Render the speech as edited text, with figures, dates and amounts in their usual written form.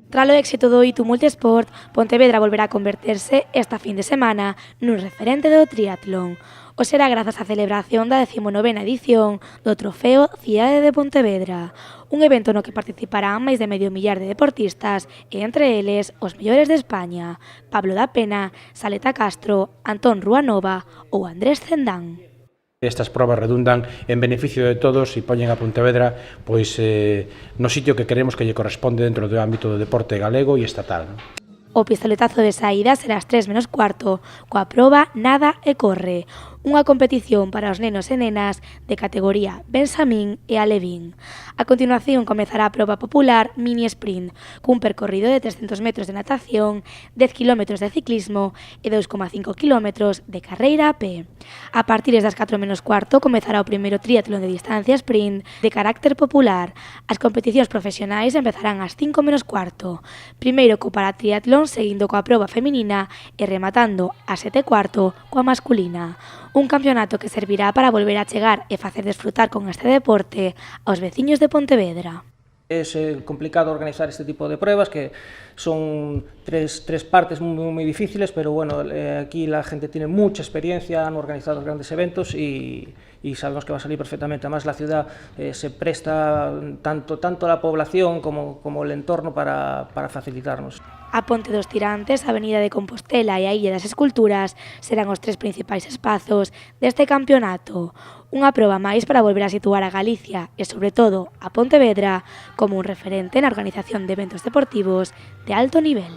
Tras o éxito do ITU Multisport, Pontevedra volverá a converterse esta fin de semana nun referente do triatlón. O será grazas á celebración da 19ª edición do Trofeo Cidade de Pontevedra, un evento no que participarán máis de medio millar de deportistas e entre eles os mellores de España, Pablo da Pena, Saleta Castro, Antón Ruanova ou Andrés Cendán. Estas probas redundan en beneficio de todos e poñen a Pontevedra no sitio que queremos que lle corresponde dentro do ámbito do deporte galego e estatal. O pistoletazo de saída será ás 3:15, coa proba Nada e Corre, unha competición para os nenos e nenas de categoría Benxamín e Alevín. A continuación comezará a proba popular Mini Sprint, cun percorrido de 300 metros de natación, 10 km de ciclismo e 2,5 km de carreira a pé. A partir das 4:15 comezará o primeiro triatlón de distancia sprint de carácter popular. As competicións profesionais empezarán ás 5:15, primeiro co paratriatlón seguindo coa proba feminina e rematando ás 7:15 coa masculina. Un campeonato que servirá para volver a chegar e facer desfrutar con este deporte aos veciños de Pontevedra. Es complicado organizar este tipo de pruebas, que son tres partes muy difíciles, pero bueno, aquí la gente tiene mucha experiencia, han organizado grandes eventos y sabemos que va a salir perfectamente. Además, la ciudad se presta tanto la población como el entorno para facilitarnos. A Ponte dos Tirantes, a Avenida de Compostela e a Illa das Esculturas serán os tres principais espazos deste campeonato. Unha proba máis para volver a situar a Galicia e, sobre todo, a Pontevedra como un referente na organización de eventos deportivos de alto nivel.